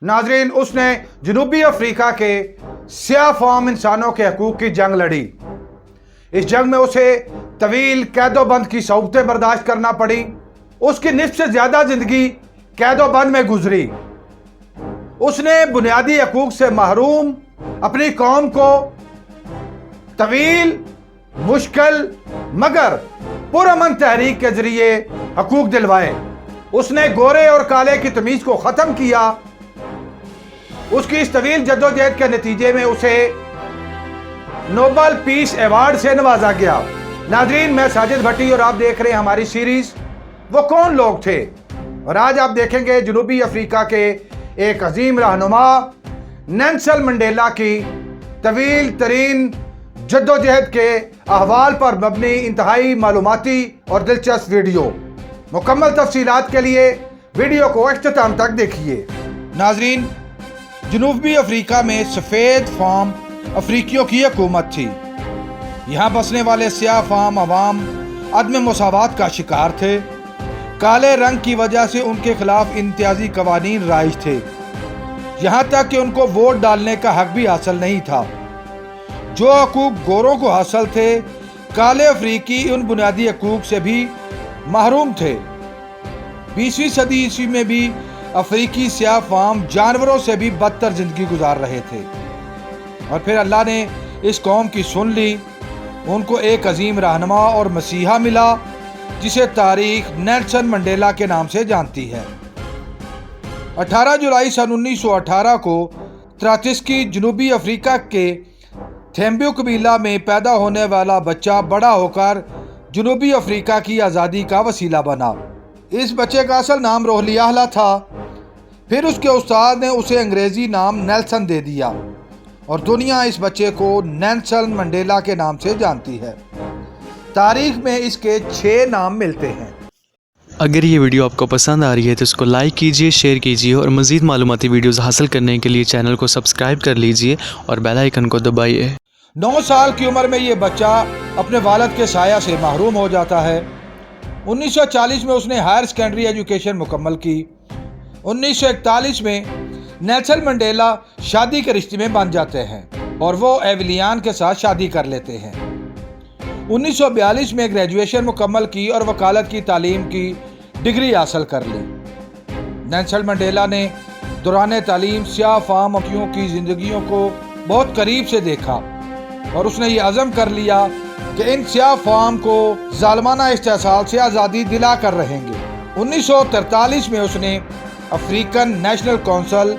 नाजरीन, उसने जनूबी अफ्रीका के सियाह फाम इंसानों के हकूक की जंग लड़ी। इस जंग में उसे तवील कैदोबंद की सौबतें बर्दाश्त करना पड़ी। उसकी निस्फ से ज्यादा जिंदगी कैदोबंद में गुजरी। उसने बुनियादी हकूक से महरूम अपनी कौम को तवील, मुश्किल मगर पुरअमन तहरीक के जरिए हकूक दिलवाए। उसने गोरे और काले की तमीज को खत्म किया। उसकी इस तवील जद्दोजहद के नतीजे में उसे नोबल पीस अवार्ड से नवाजा गया। नाजरीन, मैं साजिद भट्टी और आप देख रहे हैं हमारी सीरीज वो कौन लोग थे। और आज आप देखेंगे जनूबी अफ्रीका के एक अजीम रहनुमा नेल्सन मंडेला की तवील तरीन जद्दोजहद के अहवाल पर मबनी इंतहाई मालूमाती और दिलचस्प वीडियो। मुकम्मल तफसीलात के लिए वीडियो को इख्तिताम तक देखिए। नाजरीन, जनूबी अफ्रीका में सफ़ेद फाम अफ्रीकियों की हुकूमत थी। यहाँ बसने वाले सियाह फाम अवाम अदम मुसावात का शिकार थे। काले रंग की वजह से उनके खिलाफ इम्तियाजी कवानीन राइज थे, यहाँ तक कि उनको वोट डालने का हक भी हासिल नहीं था। जो हकूक गोरों को हासिल थे, काले अफ्रीकी उन बुनियादी हकूक से भी महरूम थे। 20वीं सदी ईस्वी में भी अफ्रीकी सियाह फाम जानवरों से भी बदतर जिंदगी गुजार रहे थे। और फिर अल्लाह ने इस कौम की सुन ली। उनको एक अजीम रहनुमा और मसीहा मिला जिसे तारीख नेल्सन मंडेला के नाम से जानती है। 18 जुलाई सन 1918 को त्रातिस्की जनूबी अफ्रीका के थेम्बियो कबीला में पैदा होने वाला बच्चा बड़ा होकर जनूबी अफ्रीका की आज़ादी का वसीला बना। इस बच्चे का असल नाम रोहलियाहला था। फिर उसके उस्ताद ने उसे अंग्रेज़ी नाम नेल्सन दे दिया और दुनिया इस बच्चे को नेल्सन मंडेला के नाम से जानती है। तारीख में इसके 6 नाम मिलते हैं। अगर ये वीडियो आपको पसंद आ रही है तो इसको लाइक कीजिए, शेयर कीजिए और मज़ीद मालूमाती वीडियोज़ हासिल करने के लिए चैनल को सब्सक्राइब कर लीजिए और बेल आइकन को दबाइए। 9 साल की उम्र में ये बच्चा अपने वालिद के साया से महरूम हो जाता है। 1940 में उसने हायर सेकेंडरी एजुकेशन मुकम्मल की। 1941 में नेल्सन मंडेला शादी के रिश्ते में बन जाते हैं और वो एविलियन के साथ शादी कर लेते हैं। 1942 में ग्रेजुएशन मुकम्मल की और वकालत की तालीम की डिग्री हासिल कर ली। नेल्सन मंडेला ने दौरान तालीम सियाह फामियों की जिंदगियों को बहुत करीब से देखा और उसने ये अज़म कर लिया कि इन सियाह फाम को जालमाना इस्तेसाल से आज़ादी दिला कर रहेंगे। 1943 में उसने अफ्रीकन नेशनल काउंसिल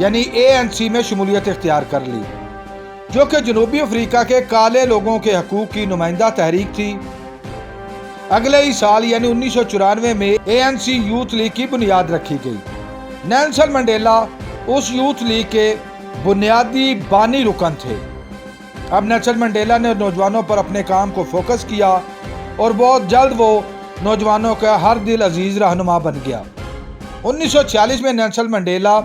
यानी ANC में शमूलियत इख्तियार कर ली, जो कि जनूबी अफ्रीका के काले लोगों के हकूक की नुमाइंदा तहरीक थी। अगले ही साल यानी 1994 में ANC यूथ लीग की बुनियाद रखी गई। नेल्सन मंडेला उस यूथ लीग के बुनियादी बानी रुकन थे। अब नेल्सन मंडेला ने नौजवानों पर अपने काम को फोकस किया और बहुत जल्द वो नौजवानों का हर दिल अजीज रहनुमा बन गया। 1946 में Nelson Mandela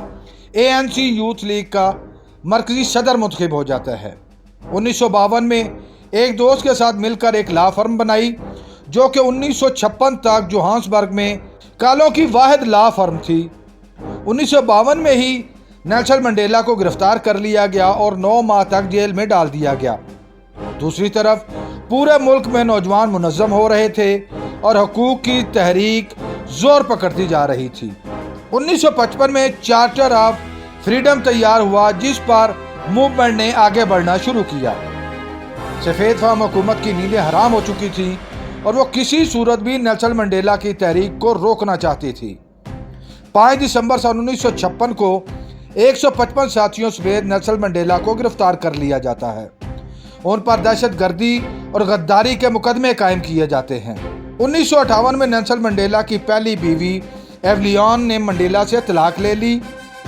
ANC youth league का मरकजी सदर मुंतखब हो जाता है। 1952 में एक दोस्त के साथ मिलकर एक लॉ फर्म बनाई, जो कि 1956 तक जोहान्सबर्ग में कालों की वाहिद लॉ फर्म थी। 1952 में ही नेल्सन मंडेला को गिरफ्तार कर लिया गया और 9 माह तक जेल में डाल दिया गया। दूसरी तरफ पूरे मुल्क में नौजवान मुनज़्ज़म हो रहे थे और हकूक की तहरीक जोर पकड़ती जा रही थी। 1955 में चार्टर ऑफ फ्रीडम तैयार हुआ, जिस पर मूवमेंट ने आगे बढ़ना शुरू किया। सफ़ेद फाम हुकूमत की नींदें हराम हो चुकी थी और वो किसी सूरत भी नेल्सन मंडेला की तहरीक को रोकना चाहती थी। 5 दिसंबर सन 1956 को 155 साथियों समेत नेल्सन मंडेला को गिरफ्तार कर लिया जाता है। उन पर दहशत गर्दी और गद्दारी के मुकदमे कायम किए जाते हैं। 1958 में नेल्सन मंडेला की पहली बीवी एविलियन ने मंडेला से तलाक ले ली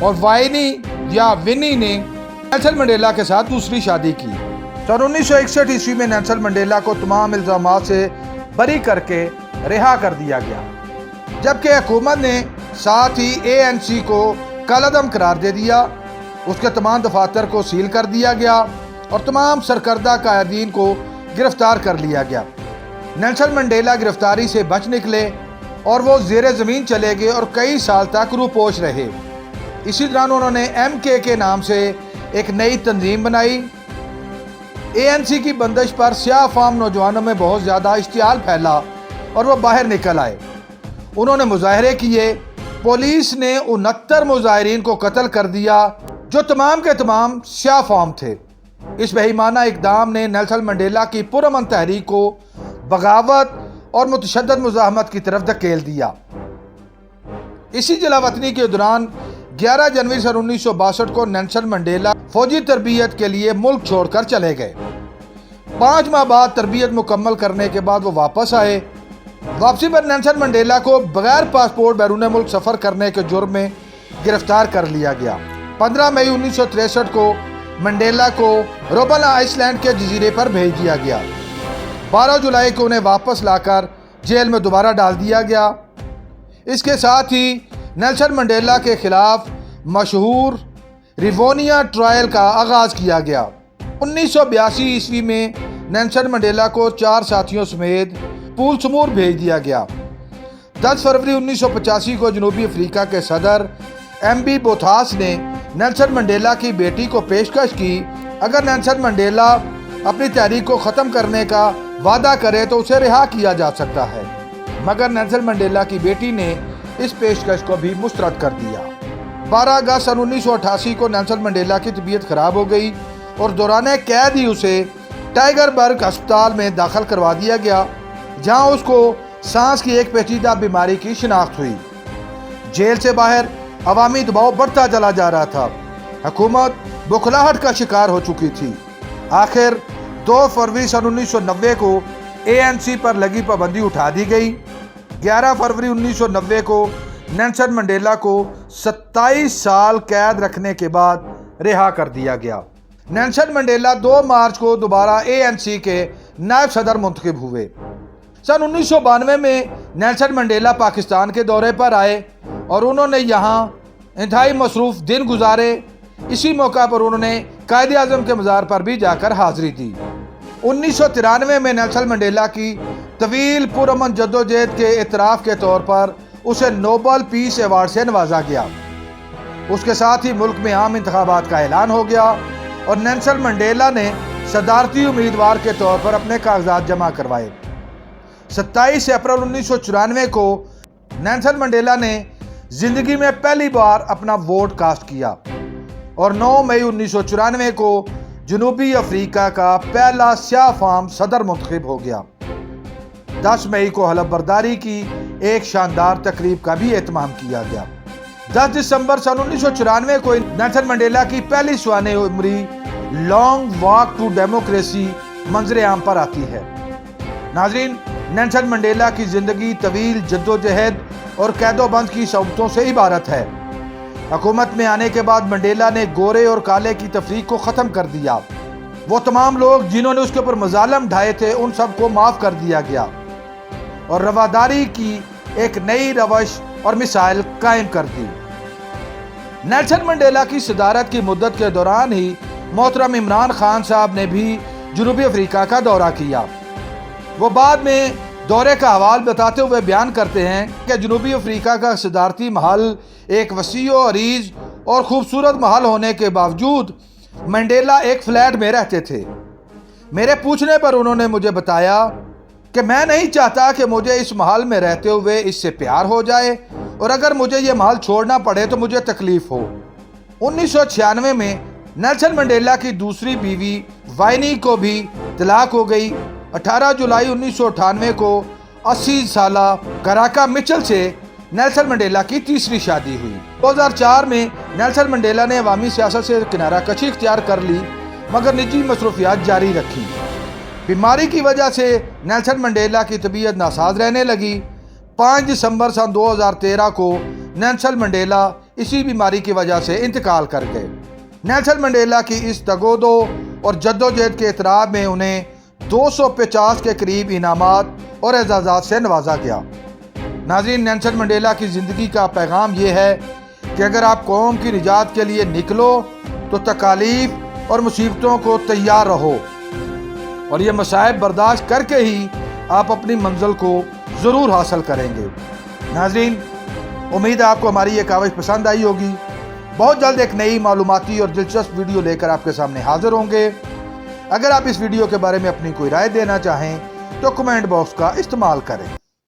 और वाइनी या विनी ने नेल्सन मंडेला के साथ दूसरी शादी की। सन 1961 ईस्वी में नेल्सन मंडेला को तमाम इल्जामात से बरी करके रिहा कर दिया गया, जबकि हुकूमत ने साथ ही ANC को कालादम करार दे दिया। उसके तमाम दफातर को सील कर दिया गया और तमाम सरकर्दा कायदीन को गिरफ्तार कर लिया गया। नेल्सन मंडेला गिरफ्तारी से बच निकले और वो ज़ेरे ज़मीन चले गए और कई साल तक रूपोश रहे। इसी दौरान उन्होंने MK के नाम से एक नई तंजीम बनाई। ANC की बंदिश पर स्याह फाम नौजवानों में बहुत ज़्यादा इश्तियाल फैला और वो बाहर निकल आए। उन्होंने मुजाहरे किए। पुलिस ने 69 मुजाहरीन को कत्ल कर दिया जो तमाम के तमाम स्याह फाम थे। इस बेईमाना इक़दाम ने नेल्सन मंडेला की पुरअमन तहरीक को बगावत और मुतशद्दद मुज़ाहमत की तरफ धकेल दिया। इसी जलावतनी के दौरान 11 जनवरी सन 1962 को नेल्सन मंडेला फौजी तरबियत के लिए मुल्क छोड़कर चले गए। 5 माह बाद तरबियत मुकम्मल करने के बाद वो वापस आए। वापसी पर नेल्सन मंडेला को बगैर पासपोर्ट बैरून मुल्क सफ़र करने के जुर्म में गिरफ्तार कर लिया गया। 15 मई 1963 को मंडेला को रोबन आइसलैंड के जजीरे पर भेज दिया गया। 12 जुलाई को उन्हें वापस लाकर जेल में दोबारा डाल दिया गया। इसके साथ ही नेल्सन मंडेला के खिलाफ मशहूर रिवोनिया ट्रायल का आगाज़ किया गया। 1982 ईस्वी में नेल्सन मंडेला को 4 साथियों समेत पूल समूर भेज दिया गया। 10 फरवरी 1985 को जनूबी अफ्रीका के सदर MB बोथास ने नेल्सन मंडेला की बेटी को पेशकश की, अगर नेल्सन मंडेला अपनी तहरीक को ख़त्म करने का वादा करे तो उसे रिहा किया जा सकता है, मगर नेल्सन मंडेला की बेटी ने इस पेशकश को भी मुस्तरद कर दिया। 12 अगस्त सन 1988 को नेल्सन मंडेला की तबीयत खराब हो गई और दौरान कैद ही उसे टाइगरबर्ग अस्पताल में दाखिल करवा दिया गया, जहां उसको सांस की एक पेचीदा बीमारी की शिनाख्त हुई। जेल से बाहर अवामी दबाव बढ़ता चला जा रहा था। हुकूमत बुखलाहट का शिकार हो चुकी थी। आखिर 2 फरवरी सन 1990 को ANC पर लगी पाबंदी उठा दी गई। 11 फरवरी 1990 को नेल्सन मंडेला को 27 साल कैद रखने के बाद रिहा कर दिया गया। नेल्सन मंडेला 2 मार्च को दोबारा ANC के नायब सदर मुंतखब हुए। सन 1992 में नेल्सन मंडेला पाकिस्तान के दौरे पर आए और उन्होंने यहाँ इंतहाई मसरूफ़ दिन गुजारे। इसी मौका पर उन्होंने कायदे आज़म के मज़ार पर भी जाकर हाज़िरी दी। 1993 में नेल्सन मंडेला की तवील पुरअमन जद्दोजहद के एतराफ़ के तौर पर उसे नोबल पीस अवार्ड से नवाजा गया। उसके साथ ही मुल्क में आम इंतखाबात का ऐलान हो गया और नेल्सन मंडेला ने सदारती उम्मीदवार के तौर पर अपने कागजात जमा करवाए। 27 अप्रैल 1994 को नेल्सन मंडेला ने जिंदगी में पहली बार अपना वोट कास्ट किया और 9 मई 1994 को जनूबी अफ्रीका का पहला स्याह फाम सदर मुंतखब हो गया। 10 मई को हलफ बर्दारी की एक शानदार तकरीब का भी एहतमाम किया गया। 10 दिसंबर सन 1994 को नेल्सन मंडेला की पहली सुहाने उम्री लॉन्ग वॉक टू डेमोक्रेसी मंजर आम पर आती है। नाज़रीन, नेल्सन मंडेला की ज़िंदगी तवील जद्दोजहद और कैदोबंद की सोबतों से इबारत है। हुकूमत में आने के बाद मंडेला ने गोरे और काले की तफरीक को ख़त्म कर दिया। वो तमाम लोग जिन्होंने उसके ऊपर मजालम ढाए थे उन सबको माफ़ कर दिया गया और रवादारी की एक नई रवश और मिसाइल कायम कर दी। नेल्सन मंडेला की सदारत की मुद्दत के दौरान ही मोहतरम इमरान खान साहब ने भी जनूबी अफ्रीका का दौरा किया। वो बाद में दौरे का हवाल बताते हुए बयान करते हैं कि जनूबी अफ्रीका का सदारती महल एक वसी और अरीज और ख़ूबसूरत महल होने के बावजूद मंडेला एक फ्लैट में रहते थे। मेरे पूछने पर उन्होंने मुझे बताया कि मैं नहीं चाहता कि मुझे इस महल में रहते हुए इससे प्यार हो जाए और अगर मुझे ये महल छोड़ना पड़े तो मुझे तकलीफ हो। 1996 में नेल्सन मंडेला की दूसरी बीवी वाइनी को भी तलाक हो गई। 18 जुलाई 1998 को 80 साला कराका मिचल से नेल्सन मंडेला की तीसरी शादी हुई। 2004 में नेल्सन मंडेला ने अवामी सियासत से किनारा कशी इख्तियार कर ली मगर निजी मसरूफियात जारी रखी। बीमारी की वजह से नेल्सन मंडेला की तबीयत नासाज रहने लगी। 5 दिसंबर सन 2013 को नेल्सन मंडेला इसी बीमारी की वजह से इंतकाल कर गए। नेल्सन मंडेला की इस तगोदो और जद्दोजहद के एतराफ़ में उन्हें 250 के करीब इनामात और एजाज़ात से नवाजा गया। नाज़रीन, नेल्सन मंडेला की ज़िंदगी का पैगाम ये है कि अगर आप कौम की निजात के लिए निकलो तो तकालीफ और मुसीबतों को तैयार रहो और ये मसाइब बर्दाश्त करके ही आप अपनी मंजिल को ज़रूर हासिल करेंगे। नाज़रीन, उम्मीद है आपको हमारी ये काविश पसंद आई होगी। بہت جلد ایک نئی معلوماتی اور دلچسپ ویڈیو لے کر آپ کے سامنے حاضر ہوں گے۔ اگر آپ اس ویڈیو کے بارے میں اپنی کوئی رائے دینا چاہیں تو کمنٹ باکس کا استعمال کریں۔